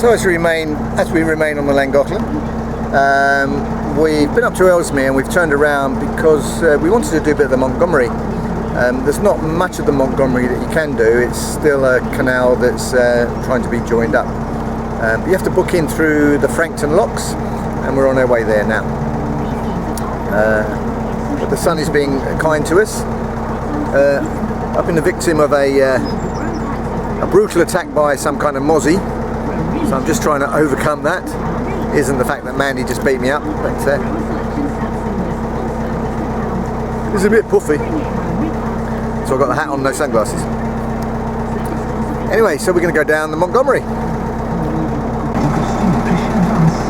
So as we remain on the Llangollen, we've been up to Ellesmere and we've turned around because we wanted to do a bit of the Montgomery. There's not much of the Montgomery that you can do. It's still a canal that's trying to be joined up. But you have to book in through the FRANKTON locks, and we're on our way there now. But the sun is being kind to us. I've been the victim of a brutal attack by some kind of mozzie, so I'm just trying to overcome that. Isn't the fact that Mandy just beat me up, but it's a bit puffy. So I've got the hat on, no sunglasses. Anyway, so we're going to go down the Montgomery.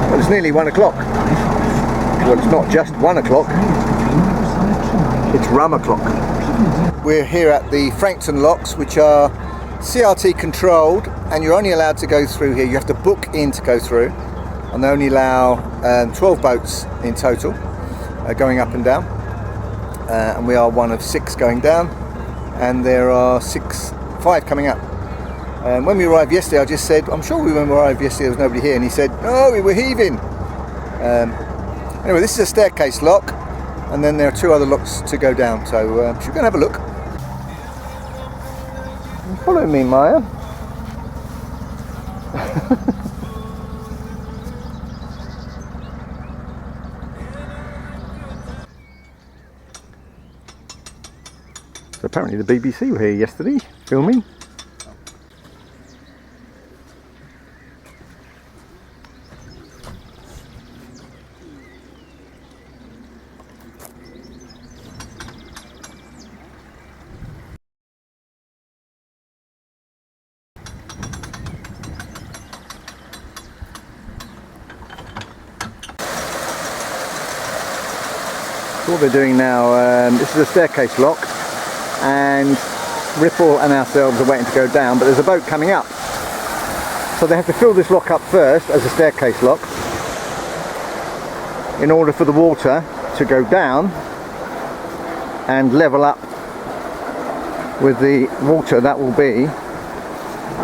Well, it's nearly 1 o'clock. Well, it's not just 1 o'clock, it's rum o'clock. We're here at the FRANKTON locks, which are CRT controlled, and you're only allowed to go through here. You have to book in to go through, and they only allow 12 boats in total going up and down. And we are one of 6 going down, and there are 5 coming up. When we arrived yesterday, I just said, I'm sure when we arrived yesterday there was nobody here, and he said, no, we were heaving. Anyway, this is a staircase lock, and then there are 2 other locks to go down, so should we go and have a look? Follow me, Maya. So apparently the BBC were here yesterday, filming. What they're doing now, this is a staircase lock, and Ripple and ourselves are waiting to go down, but there's a boat coming up. So they have to fill this lock up first as a staircase lock in order for the water to go down and level up with the water that will be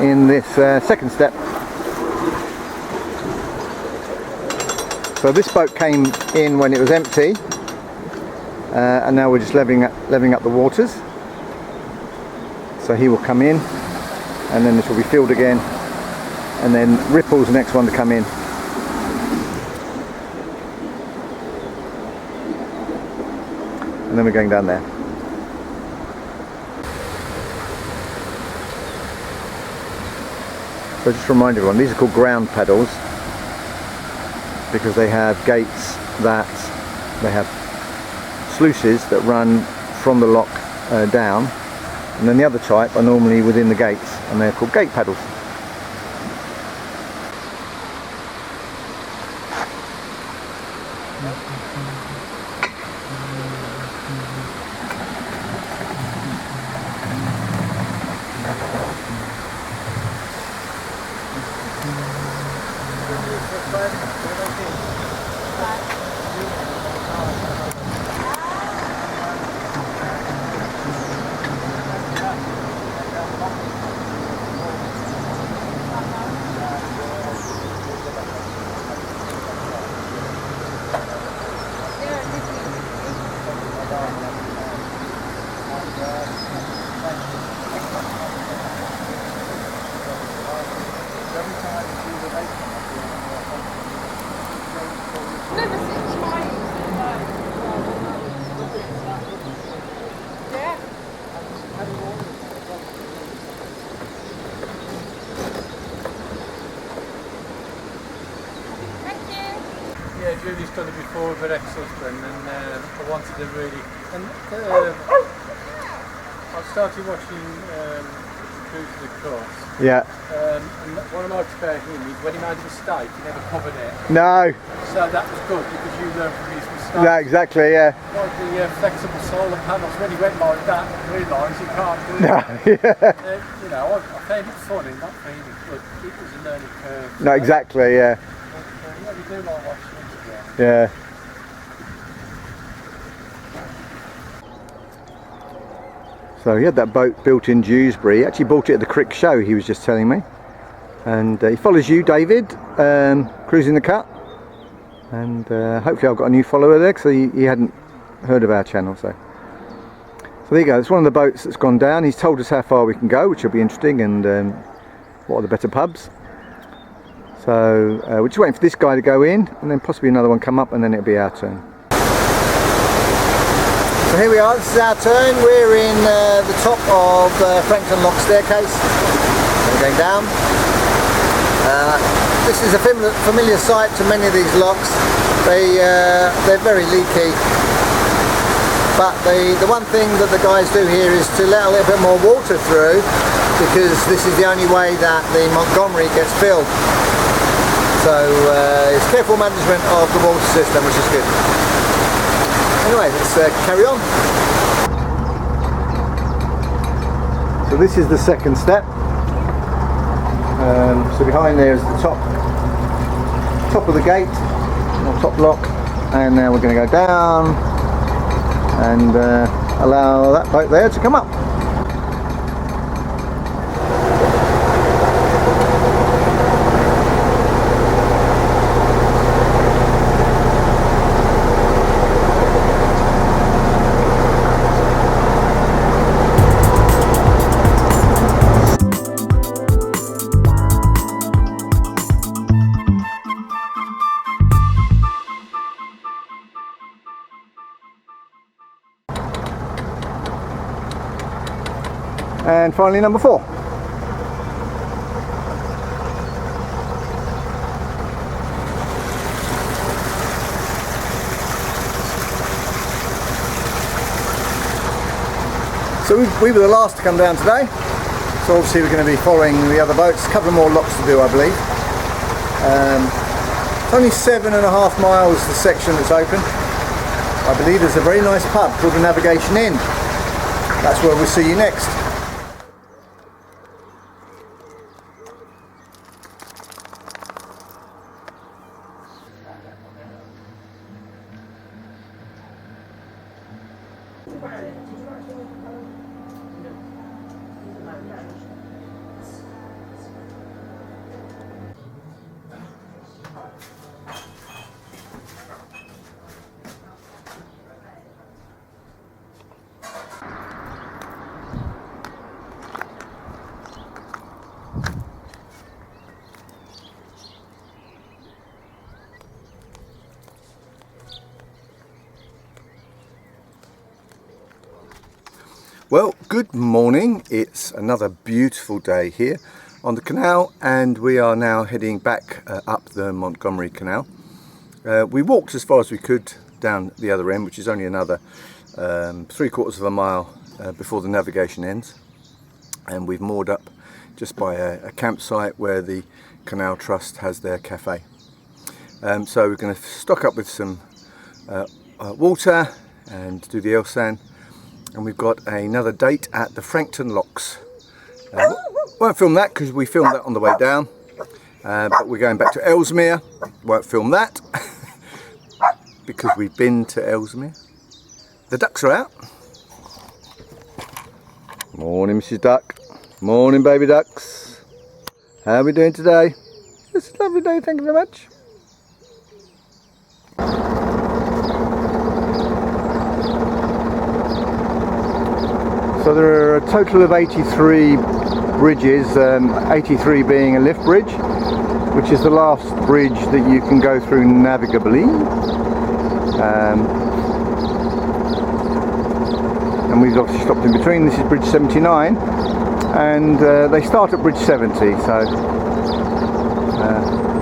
in this second step. So this boat came in when it was empty. And now we're just leveling up the waters. So he will come in, and then this will be filled again, and then Ripple's the next one to come in. And then we're going down there. So just to remind everyone, these are called ground paddles because they have gates that they have sluices that run from the lock down, and then the other type are normally within the gates, and they're called gate paddles. Yeah, Julie's done it before with her ex-husband, and I wanted to really. And I started watching Cruise to the Cross. Yeah. And what I liked about him is when he made a mistake, he never covered it. No. So that was good because you learn from his mistakes. Yeah, exactly. Yeah. Like the flexible solar panels, when he went like that, I realised you can't do No. it. Yeah. You know, I found it funny, not really, but it was a learning curve. No, exactly. Yeah. Yeah, we do like watching it. Yeah. So he had that boat built in Dewsbury. He actually bought it at the Crick show, he was just telling me. and he follows you, David, cruising the cut, and hopefully I've got a new follower there because he hadn't heard of our channel. So there you go, it's one of the boats that's gone down. He's told us how far we can go, which will be interesting, and what are the better pubs. So we're just waiting for this guy to go in, and then possibly another one come up, and then it'll be our turn. So here we are, this is our turn. We're in the top of FRANKTON lock staircase. We're going down. This is a familiar sight to many of these locks. They're very leaky. But the one thing that the guys do here is to let a little bit more water through, because this is the only way that the Montgomery gets filled. So it's careful management of the water system, which is good. Anyway, let's carry on. So this is the second step. So behind there is the top of the gate, or top lock, and now we're going to go down and allow that boat there to come up. And finally, number 4. So we were the last to come down today. So obviously we're going to be following the other boats. A couple more locks to do, I believe. It's only 7.5 miles the section that's open. I believe there's a very nice pub called the Navigation Inn. That's where we'll see you next. Well, good morning. It's another beautiful day here on the canal, and we are now heading back up the Montgomery Canal. We walked as far as we could down the other end, which is only another 3/4 of a mile before the navigation ends, and we've moored up just by a campsite where the Canal Trust has their cafe. So we're going to stock up with some water and do the ELLESMERE. And we've got another date at the FRANKTON locks. Won't film that because we filmed that on the way down, but we're going back to ELLESMERE. Won't film that because we've been to ELLESMERE. The ducks are out. Morning, Mrs. Duck. Morning, baby ducks. How are we doing today? It's a lovely day, thank you very much. So there are a total of 83 bridges, 83 being a lift bridge, which is the last bridge that you can go through navigably. And we've obviously stopped in between. This is bridge 79, and they start at bridge 70, so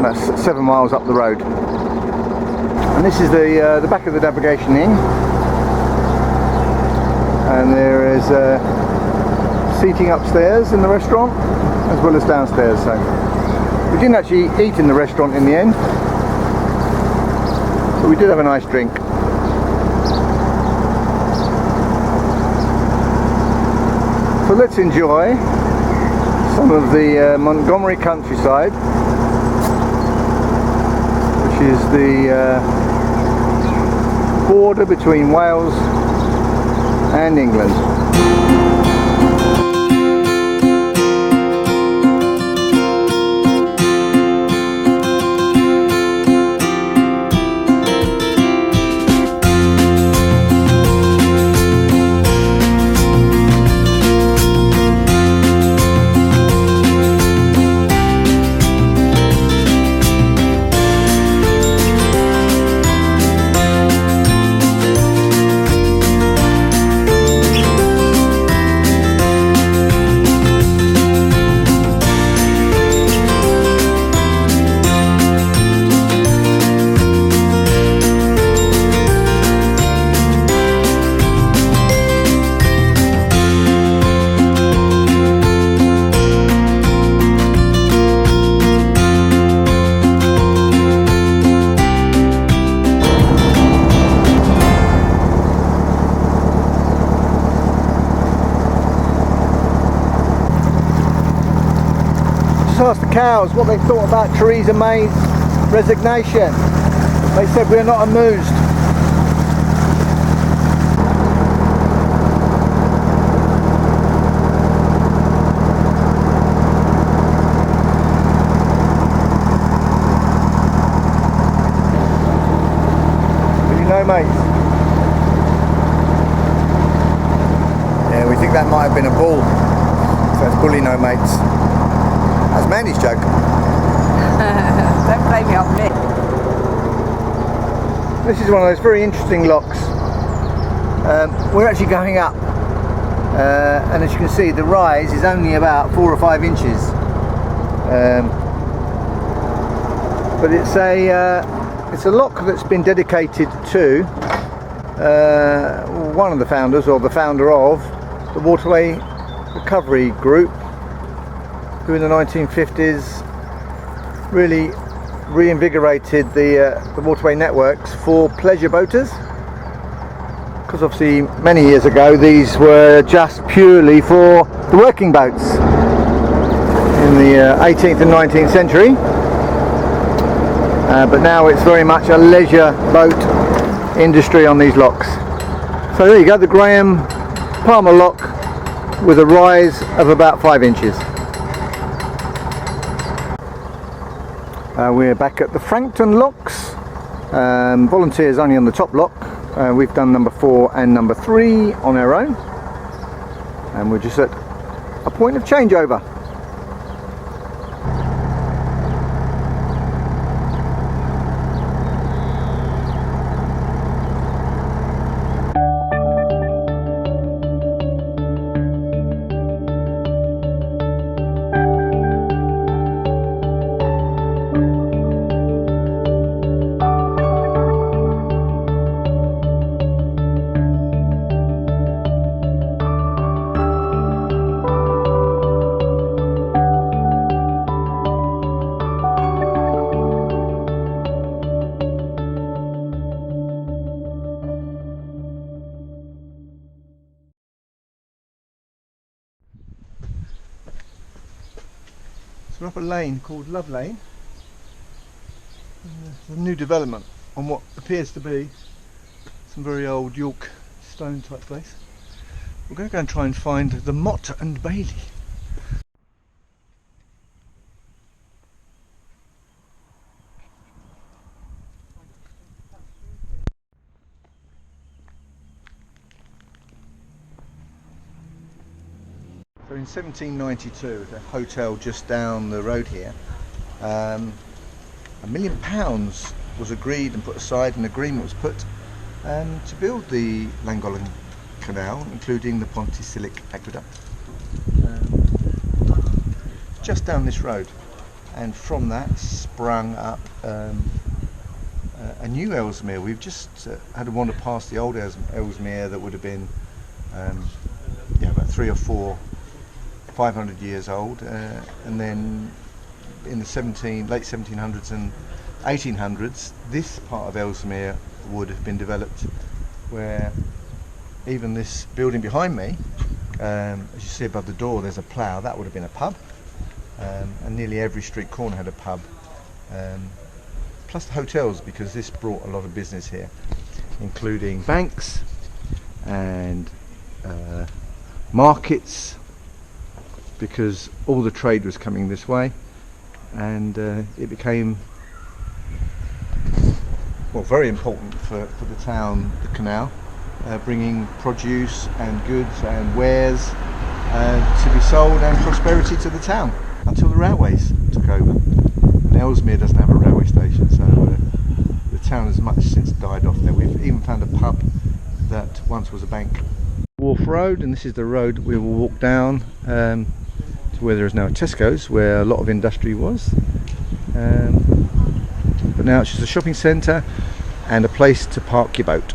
that's 7 miles up the road. And this is the back of the Navigation Inn. And there is seating upstairs in the restaurant as well as downstairs. So we didn't actually eat in the restaurant in the end, but we did have a nice drink. So let's enjoy some of the Montgomery countryside, which is the border between Wales and England. asked the cows what they thought about Theresa May's resignation. They said we're not amused. Mates. Yeah, we think that might have been a bull. So it's bully no mates. That's Mandy's joke. Don't blame me on me. This is one of those very interesting locks. We're actually going up, and as you can see, the rise is only about 4 or 5 inches. But it's a lock that's been dedicated to one of the founders, or the founder of, the Waterway Recovery Group, who in the 1950s really reinvigorated the waterway networks for pleasure boaters. Because obviously many years ago these were just purely for the working boats in the 18th and 19th century. But now it's very much a leisure boat industry on these locks. So there you go, the Graham Palmer lock with a rise of about 5 inches. We're back at the FRANKTON locks. Volunteers only on the top lock. We've done number 4 and number 3 on our own. And we're just at a point of changeover. So we're up a lane called Love Lane. There's a new development on what appears to be some very old York stone type place. We're going to go and try and find the Mott and Bailey. So in 1792, the hotel just down the road here, £1 million was agreed and put aside, an agreement was put to build the Llangollen canal, including the Pontysillic aqueduct, just down this road. And from that sprung up a new Ellesmere. We've just had a wander past the old Ellesmere that would have been about 3 or 4 500 years old, and then in the late 1700s and 1800s this part of Ellesmere would have been developed, where even this building behind me, as you see above the door, there's a plough. That would have been a pub, and nearly every street corner had a pub, plus the hotels, because this brought a lot of business here, including banks and markets, because all the trade was coming this way, and it became very important for the town, the canal, bringing produce and goods and wares to be sold, and prosperity to the town, until the railways took over. And Ellesmere doesn't have a railway station, so the town has much since died off there. We've even found a pub that once was a bank. Wharf Road, and this is the road we will walk down to where there is now a Tesco's, where a lot of industry was, but now it's just a shopping centre and a place to park your boat.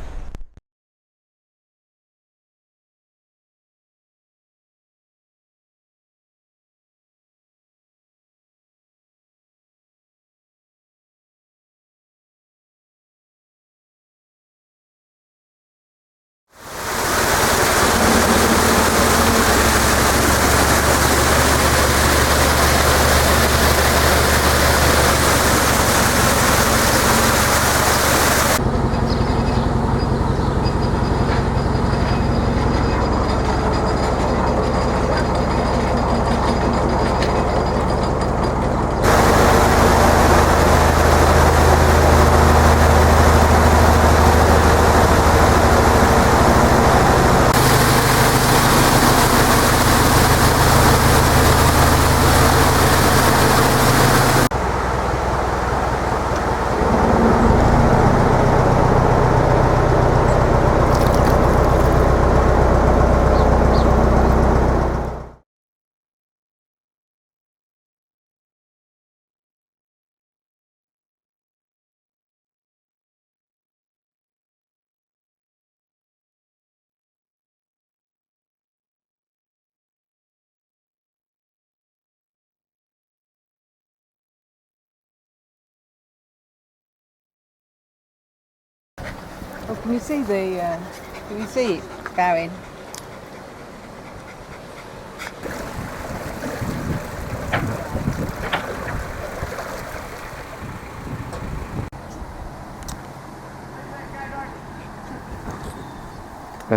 Oh, can you see the? Can you see it going?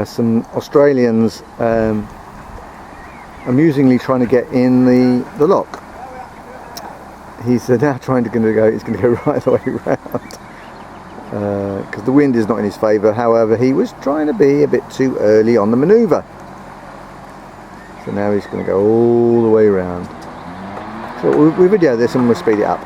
Some Australians amusingly trying to get in the lock. He's now he's going to go right the way round because the wind is not in his favour. However, he was trying to be a bit too early on the manoeuvre, so now he's going to go all the way round. So we video this and we'll speed it up.